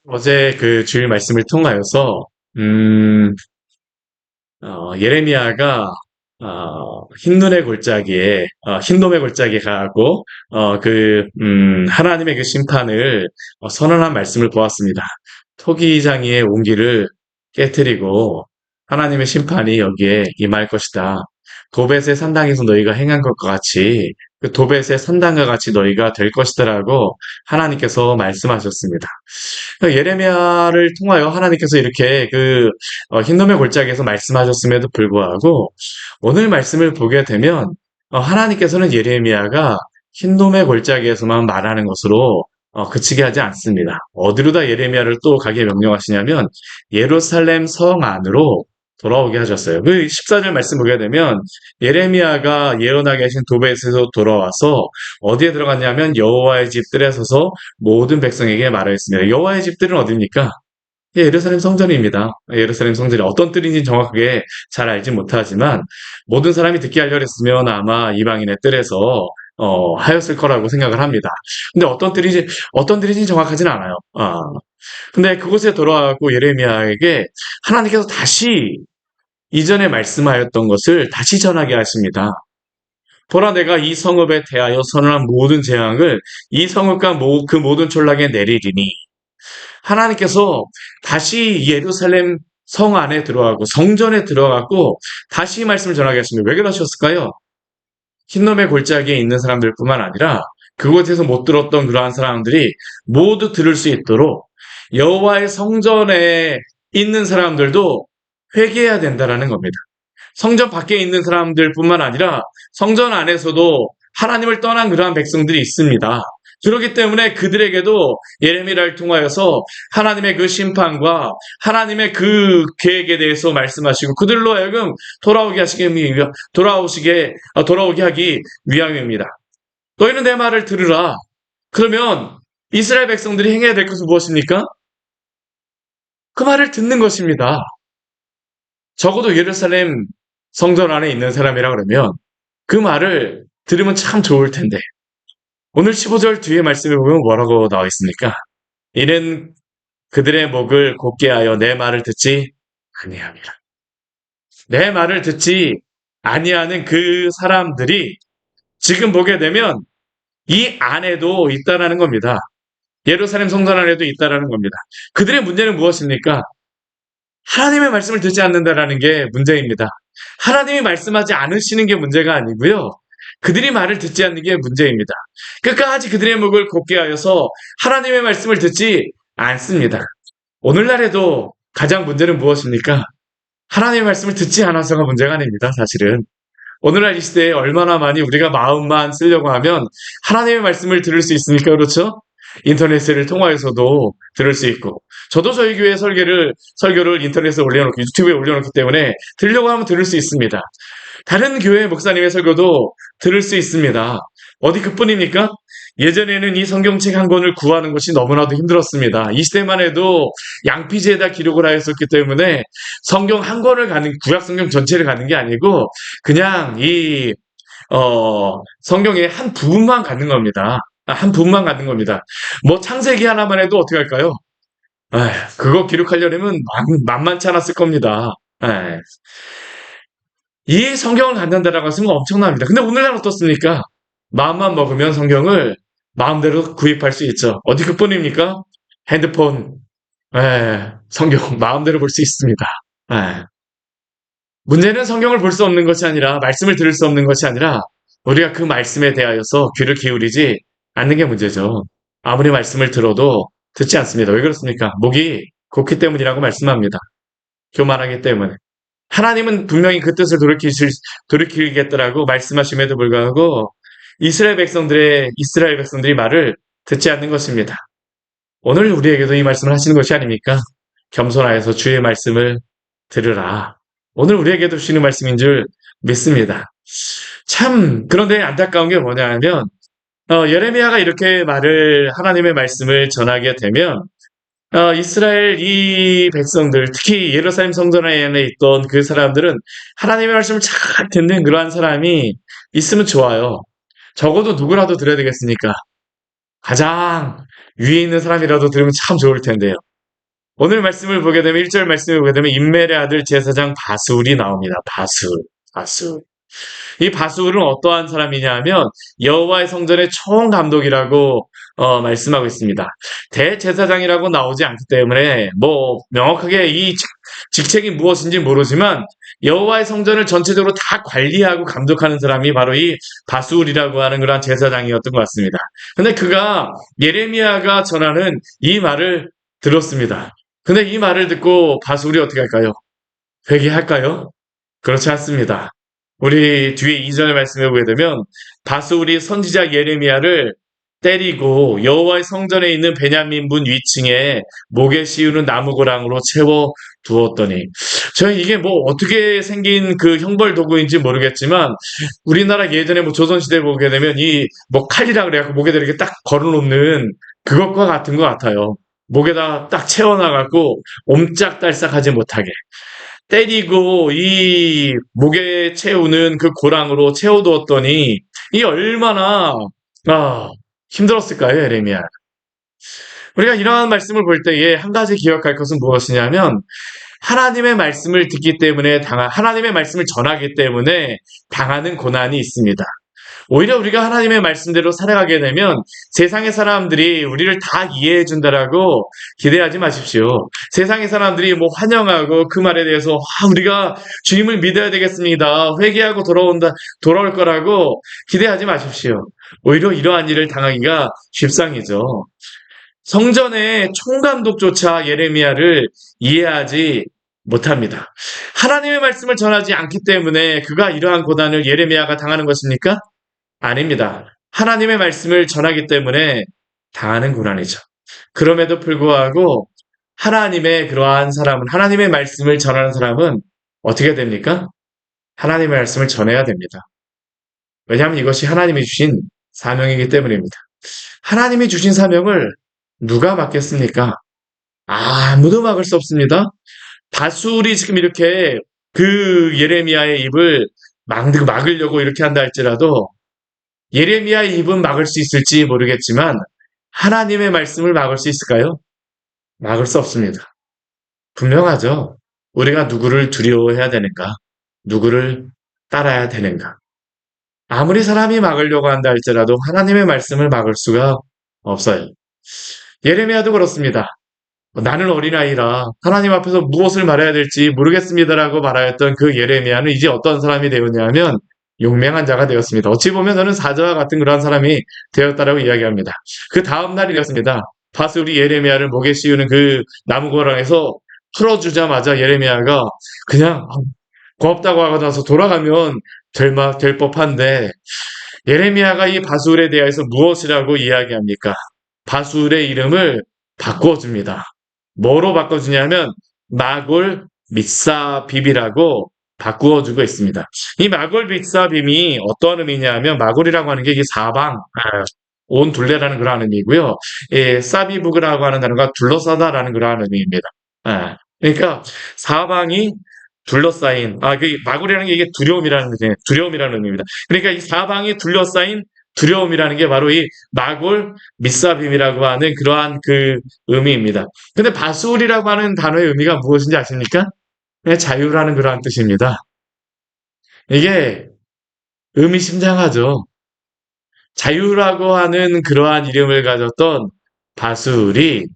어제 그 주일 말씀을 통하여서 음, 예레미야가 흰눈의 골짜기에 흰놈의 골짜기에 가고 하나님의 그 심판을 선언한 말씀을 보았습니다. 토기장이의 온기를 깨뜨리고 하나님의 심판이 여기에 임할 것이다. 도벳의 산당에서 너희가 행한 것과 같이 그 도벳의 산당과 같이 너희가 될 것이다라고 하나님께서 말씀하셨습니다. 예레미야를 통하여 하나님께서 이렇게 흰놈의 골짜기에서 말씀하셨음에도 불구하고 오늘 말씀을 보게 되면 하나님께서는 예레미야가 흰놈의 골짜기에서만 말하는 것으로 그치게 하지 않습니다. 어디로다 예레미야를 또 가게 명령하시냐면 예루살렘 성 안으로 돌아오게 하셨어요. 그 14절 말씀 보게 되면 예레미야가 예언하게 하신 도벳에서 돌아와서 어디에 들어갔냐면 여호와의 집 뜰에 서서 모든 백성에게 말하였습니다. 여호와의 집들은 어디입니까? 예, 예루살렘 성전입니다. 예루살렘 성전이 어떤 뜰인지 정확하게 잘 알지 못하지만 모든 사람이 듣게 하려 했으면 아마 이방인의 뜰에서 하였을 거라고 생각을 합니다. 근데 어떤 뜰인지 정확하진 않아요. 근데 그곳에 돌아가고 예레미야에게 하나님께서 다시 이전에 말씀하였던 것을 다시 전하게 하십니다. 보라, 내가 이 성읍에 대하여 선언한 모든 재앙을 이 성읍과 그 모든 촌락에 내리리니. 하나님께서 다시 예루살렘 성 안에 들어가고 성전에 들어가고 다시 이 말씀을 전하게 하십니다. 왜 그러셨을까요? 흰놈의 골짜기에 있는 사람들뿐만 아니라 그곳에서 못 들었던 그러한 사람들이 모두 들을 수 있도록 여호와의 성전에 있는 사람들도 회개해야 된다라는 겁니다. 성전 밖에 있는 사람들뿐만 아니라 성전 안에서도 하나님을 떠난 그러한 백성들이 있습니다. 그렇기 때문에 그들에게도 예레미야를 통하여서 하나님의 그 심판과 하나님의 그 계획에 대해서 말씀하시고 그들로 하여금 돌아오게 하기 위함입니다. 너희는 내 말을 들으라. 그러면 이스라엘 백성들이 행해야 될 것은 무엇입니까? 그 말을 듣는 것입니다. 적어도 예루살렘 성전 안에 있는 사람이라 그러면 그 말을 들으면 참 좋을 텐데. 오늘 15절 뒤에 말씀에 보면 뭐라고 나와 있습니까? 이는 그들의 목을 곧게 하여 내 말을 듣지 아니함이라. 내 말을 듣지 아니하는 그 사람들이 지금 보게 되면 이 안에도 있다라는 겁니다. 예루살렘 성전 안에도 있다라는 겁니다. 그들의 문제는 무엇입니까? 하나님의 말씀을 듣지 않는다라는 게 문제입니다. 하나님이 말씀하지 않으시는 게 문제가 아니고요. 그들이 말을 듣지 않는 게 문제입니다. 끝까지 그들의 목을 곧게 하여서 하나님의 말씀을 듣지 않습니다. 오늘날에도 가장 문제는 무엇입니까? 하나님의 말씀을 듣지 않아서가 문제가 아닙니다, 사실은. 오늘날 이 시대에 얼마나 많이 우리가 마음만 쓰려고 하면 하나님의 말씀을 들을 수 있습니까? 그렇죠? 인터넷을 통화해서도 들을 수 있고 저도 저희 교회 설교를 인터넷에 올려놓고 유튜브에 올려놓기 때문에 들으려고 하면 들을 수 있습니다. 다른 교회 목사님의 설교도 들을 수 있습니다. 어디 그뿐입니까? 예전에는 이 성경책 한 권을 구하는 것이 너무나도 힘들었습니다. 이 시대만 해도 양피지에다 기록을 하였었기 때문에 성경 한 권을 구약 성경 전체를 가는 게 아니고 그냥 성경의 한 부분만 갖는 겁니다. 한 부분만 갖는 겁니다. 뭐 창세기 하나만 해도 어떻게 할까요? 그거 기록하려면 만만치 않았을 겁니다. 이 성경을 갖는다라고 하면 엄청납니다. 근데 오늘날 어떻습니까? 마음만 먹으면 성경을 마음대로 구입할 수 있죠. 어디 그뿐입니까? 핸드폰, 성경 마음대로 볼 수 있습니다. 문제는 성경을 볼 수 없는 것이 아니라 말씀을 들을 수 없는 것이 아니라 우리가 그 말씀에 대하여서 귀를 기울이지 않는 게 문제죠. 아무리 말씀을 들어도 듣지 않습니다. 왜 그렇습니까? 목이 곡기 때문이라고 말씀합니다. 교만하기 때문에. 하나님은 분명히 그 뜻을 돌이키겠다라고 말씀하심에도 불구하고 이스라엘 백성들이 말을 듣지 않는 것입니다. 오늘 우리에게도 이 말씀을 하시는 것이 아닙니까? 겸손하여서 주의 말씀을 들으라. 오늘 우리에게도 주시는 말씀인 줄 믿습니다. 참 그런데 안타까운 게 뭐냐면 예레미야가 이렇게 하나님의 말씀을 전하게 되면 이스라엘 이 백성들, 특히 예루살렘 성전 안에 있던 그 사람들은 하나님의 말씀을 잘 듣는 그러한 사람이 있으면 좋아요. 적어도 누구라도 들어야 되겠습니까? 가장 위에 있는 사람이라도 들으면 참 좋을 텐데요. 오늘 말씀을 보게 되면 1절 말씀을 보게 되면 임멜의 아들 제사장 바술이 나옵니다. 바술. 이 바술은 어떠한 사람이냐 하면 여호와의 성전의 총감독이라고 말씀하고 있습니다. 대제사장이라고 나오지 않기 때문에 뭐 명확하게 이 직책이 무엇인지 모르지만 여호와의 성전을 전체적으로 다 관리하고 감독하는 사람이 바로 이 바술이라고 하는 그런 제사장이었던 것 같습니다. 근데 그가 예레미야가 전하는 이 말을 들었습니다. 근데 이 말을 듣고 바술이 어떻게 할까요? 회개할까요? 그렇지 않습니다. 우리 뒤에 2절 말씀해 보게 되면 바술이 선지자 예레미야를 때리고 여호와의 성전에 있는 베냐민문 위층에 목에 씌우는 나무고랑으로 채워 두었더니 저희 이게 뭐 어떻게 생긴 그 형벌 도구인지 모르겠지만 우리나라 예전에 뭐 조선시대 보게 되면 이 뭐 칼이라 그래갖고 목에다 이렇게 딱 걸어놓는 그것과 같은 것 같아요. 목에다 딱 채워놔갖고 옴짝달싹하지 못하게 때리고 이 목에 채우는 그 고랑으로 채워두었더니 이 얼마나 아, 힘들었을까요, 예레미야? 우리가 이러한 말씀을 볼 때에 한 가지 기억할 것은 무엇이냐면 하나님의 말씀을 듣기 때문에 하나님의 말씀을 전하기 때문에 당하는 고난이 있습니다. 오히려 우리가 하나님의 말씀대로 살아가게 되면 세상의 사람들이 우리를 다 이해해 준다라고 기대하지 마십시오. 세상의 사람들이 뭐 환영하고 그 말에 대해서 우리가 주님을 믿어야 되겠습니다. 회개하고 돌아올 거라고 기대하지 마십시오. 오히려 이러한 일을 당하기가 쉽상이죠. 성전의 총감독조차 예레미야를 이해하지 못합니다. 하나님의 말씀을 전하지 않기 때문에 그가 이러한 고난을 예레미야가 당하는 것입니까? 아닙니다. 하나님의 말씀을 전하기 때문에 당하는 고난이죠. 그럼에도 불구하고 하나님의 그러한 사람은, 하나님의 말씀을 전하는 사람은 어떻게 됩니까? 하나님의 말씀을 전해야 됩니다. 왜냐하면 이것이 하나님이 주신 사명이기 때문입니다. 하나님이 주신 사명을 누가 맡겠습니까? 아무도 막을 수 없습니다. 바술이 지금 이렇게 그 예레미야의 입을 막으려고 이렇게 한다 할지라도 예레미야의 입은 막을 수 있을지 모르겠지만 하나님의 말씀을 막을 수 있을까요? 막을 수 없습니다. 분명하죠. 우리가 누구를 두려워해야 되는가? 누구를 따라야 되는가? 아무리 사람이 막으려고 한다 할지라도 하나님의 말씀을 막을 수가 없어요. 예레미야도 그렇습니다. 나는 어린아이라 하나님 앞에서 무엇을 말해야 될지 모르겠습니다라고 말하였던 그 예레미야는 이제 어떤 사람이 되었냐면 용맹한 자가 되었습니다. 어찌 보면 저는 사자와 같은 그러한 사람이 되었다라고 이야기합니다. 그 다음 날이었습니다. 바술이 예레미야를 목에 씌우는 그 나무고랑에서 풀어주자마자 예레미야가 그냥 고맙다고 하고 나서 돌아가면 될 법한데 예레미야가 이 바술에 대해서 무엇이라고 이야기합니까? 바술의 이름을 바꿔줍니다. 뭐로 바꿔주냐면 마골 mit사빕이라고 바꾸어주고 있습니다. 이 마골 mit사빕이 어떤 의미냐면 마골이라고 하는 게 이게 사방, 온 둘레라는 그런 의미고요. 사비부그라고 하는 단어가 둘러싸다라는 그런 의미입니다. 그러니까 사방이 둘러싸인, 그 마골이라는 게 이게 두려움이라는 의미입니다. 그러니까 이 사방이 둘러싸인 두려움이라는 게 바로 이 마골 mit사빕이라고 하는 그러한 그 의미입니다. 근데 바술이라고 하는 단어의 의미가 무엇인지 아십니까? 그냥 자유라는 그러한 뜻입니다. 이게 의미심장하죠. 자유라고 하는 그러한 이름을 가졌던 바술이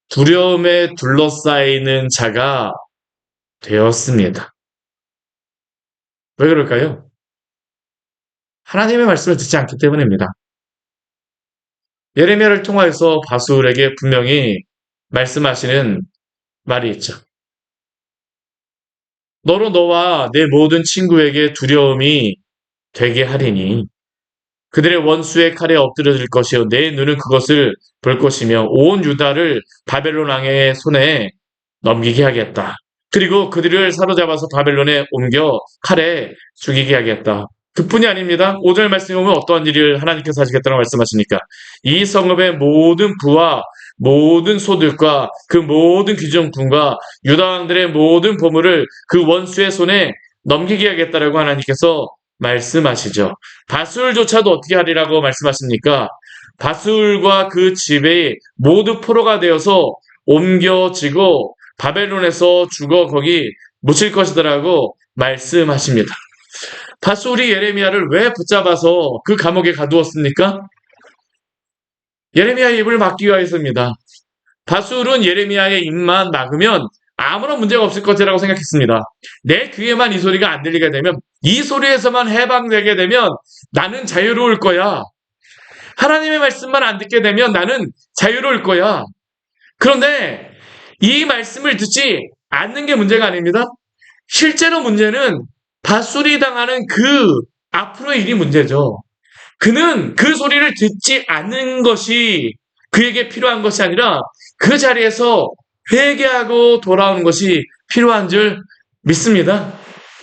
두려움에 둘러싸이는 자가 되었습니다. 왜 그럴까요? 하나님의 말씀을 듣지 않기 때문입니다. 예레미야를 통하여서 바술에게 분명히 말씀하시는 말이 있죠. 너로 너와 내 모든 친구에게 두려움이 되게 하리니 그들의 원수의 칼에 엎드려질 것이요 내 눈은 그것을 볼 것이며 온 유다를 바벨론 왕의 손에 넘기게 하겠다. 그리고 그들을 사로잡아서 바벨론에 옮겨 칼에 죽이게 하겠다. 그뿐이 아닙니다. 5절 말씀에 보면 어떠한 일을 하나님께서 하시겠다고 말씀하시니까 이 성읍의 모든 부와 모든 소득과 그 모든 귀정군과 유다 왕들의 모든 보물을 그 원수의 손에 넘기게 하겠다라고 하나님께서 말씀하시죠. 바술조차도 어떻게 하리라고 말씀하십니까? 바술과 그 집에 모두 포로가 되어서 옮겨지고 바벨론에서 죽어 거기 묻힐 것이더라고 말씀하십니다. 바술이 예레미야를 왜 붙잡아서 그 감옥에 가두었습니까? 예레미야의 입을 막기 위하여서입니다. 바술은 예레미야의 입만 막으면 아무런 문제가 없을 것이라고 생각했습니다. 내 귀에만 이 소리가 안 들리게 되면, 이 소리에서만 해방되게 되면 나는 자유로울 거야. 하나님의 말씀만 안 듣게 되면 나는 자유로울 거야. 그런데 이 말씀을 듣지 않는 게 문제가 아닙니다. 실제로 문제는 바술이 당하는 그 앞으로의 일이 문제죠. 그는 그 소리를 듣지 않는 것이 그에게 필요한 것이 아니라 그 자리에서 회개하고 돌아오는 것이 필요한 줄 믿습니다.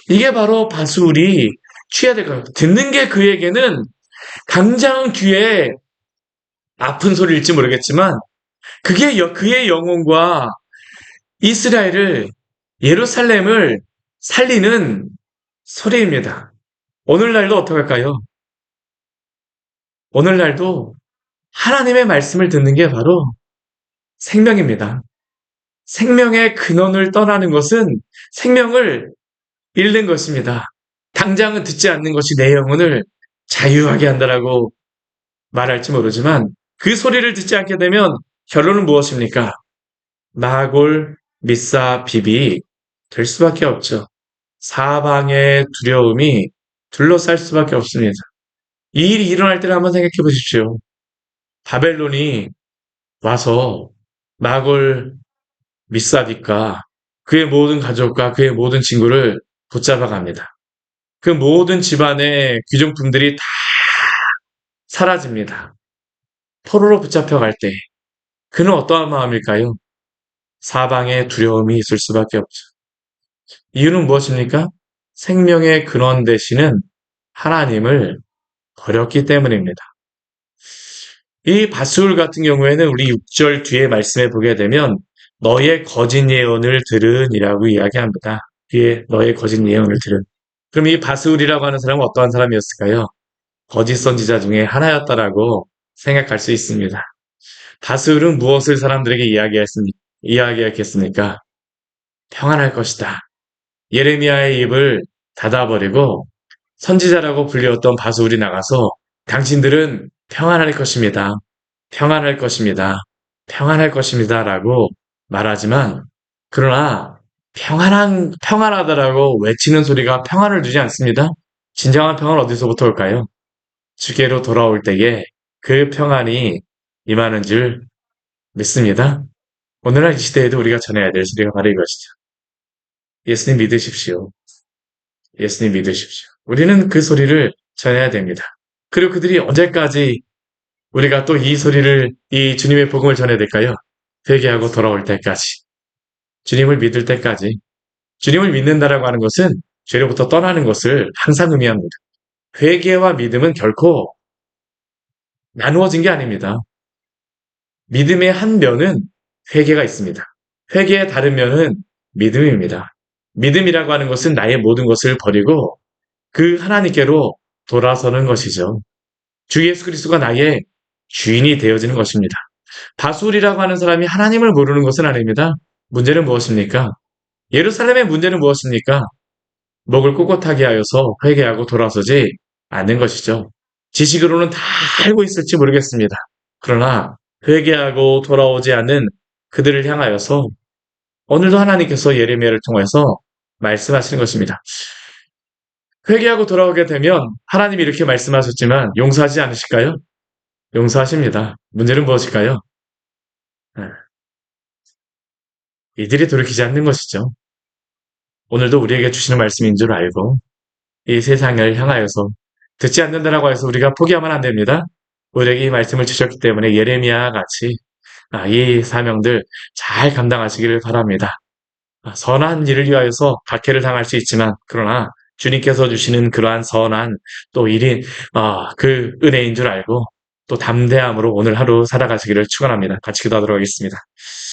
이게 바로 바술이 취해야 될 거예요. 듣는 게 그에게는 당장 귀에 아픈 소리일지 모르겠지만 그게 그의 영혼과 이스라엘을, 예루살렘을 살리는 소리입니다. 오늘날도 어떡할까요? 오늘날도 하나님의 말씀을 듣는 게 바로 생명입니다. 생명의 근원을 떠나는 것은 생명을 잃는 것입니다. 당장은 듣지 않는 것이 내 영혼을 자유하게 한다라고 말할지 모르지만 그 소리를 듣지 않게 되면 결론은 무엇입니까? 마골, 미사, 비비 될 수밖에 없죠. 사방의 두려움이 둘러쌀 수밖에 없습니다. 이 일이 일어날 때를 한번 생각해 보십시오. 바벨론이 와서 마골 미사디과 그의 모든 가족과 그의 모든 친구를 붙잡아 갑니다. 그 모든 집안의 귀중품들이 다 사라집니다. 포로로 붙잡혀갈 때 그는 어떠한 마음일까요? 사방에 두려움이 있을 수밖에 없죠. 이유는 무엇입니까? 생명의 근원 되시는 하나님을 버렸기 때문입니다. 이 바술 같은 경우에는 우리 6절 뒤에 말씀해 보게 되면 너의 거짓 예언을 들으니라고 이야기합니다. 뒤에 너의 거짓 예언을 들은. 그럼 이 바술이라고 하는 사람은 어떠한 사람이었을까요? 거짓 선지자 중에 하나였다라고 생각할 수 있습니다. 바술은 무엇을 사람들에게 이야기했겠습니까? 평안할 것이다. 예레미야의 입을 닫아버리고 선지자라고 불렸던 바술이 나가서 당신들은 평안할 것입니다. 평안할 것입니다. 평안할 것입니다. 라고 말하지만 그러나 평안하다라고 외치는 소리가 평안을 주지 않습니다. 진정한 평안은 어디서부터 올까요? 주께로 돌아올 때에 그 평안이 임하는 줄 믿습니다. 오늘날 이 시대에도 우리가 전해야 될 소리가 바로 이것이죠. 예수님 믿으십시오. 예수님 믿으십시오. 우리는 그 소리를 전해야 됩니다. 그리고 그들이 언제까지 우리가 또 이 소리를, 이 주님의 복음을 전해야 될까요? 회개하고 돌아올 때까지. 주님을 믿을 때까지. 주님을 믿는다라고 하는 것은 죄로부터 떠나는 것을 항상 의미합니다. 회개와 믿음은 결코 나누어진 게 아닙니다. 믿음의 한 면은 회개가 있습니다. 회개의 다른 면은 믿음입니다. 믿음이라고 하는 것은 나의 모든 것을 버리고 그 하나님께로 돌아서는 것이죠. 주 예수 그리스도가 나의 주인이 되어지는 것입니다. 바술이라고 하는 사람이 하나님을 모르는 것은 아닙니다. 문제는 무엇입니까? 예루살렘의 문제는 무엇입니까? 목을 꼿꼿하게 하여서 회개하고 돌아서지 않는 것이죠. 지식으로는 다 알고 있을지 모르겠습니다. 그러나 회개하고 돌아오지 않는 그들을 향하여서 오늘도 하나님께서 예레미야를 통해서 말씀하시는 것입니다. 회개하고 돌아오게 되면 하나님이 이렇게 말씀하셨지만 용서하지 않으실까요? 용서하십니다. 문제는 무엇일까요? 이들이 돌이키지 않는 것이죠. 오늘도 우리에게 주시는 말씀인 줄 알고 이 세상을 향하여서 듣지 않는다라고 해서 우리가 포기하면 안 됩니다. 우리에게 이 말씀을 주셨기 때문에 예레미야와 같이 이 사명들 잘 감당하시기를 바랍니다. 선한 일을 위하여서 박해를 당할 수 있지만 그러나 주님께서 주시는 그러한 선한 또 일인 그 은혜인 줄 알고 또 담대함으로 오늘 하루 살아가시기를 축원합니다. 같이 기도하도록 하겠습니다.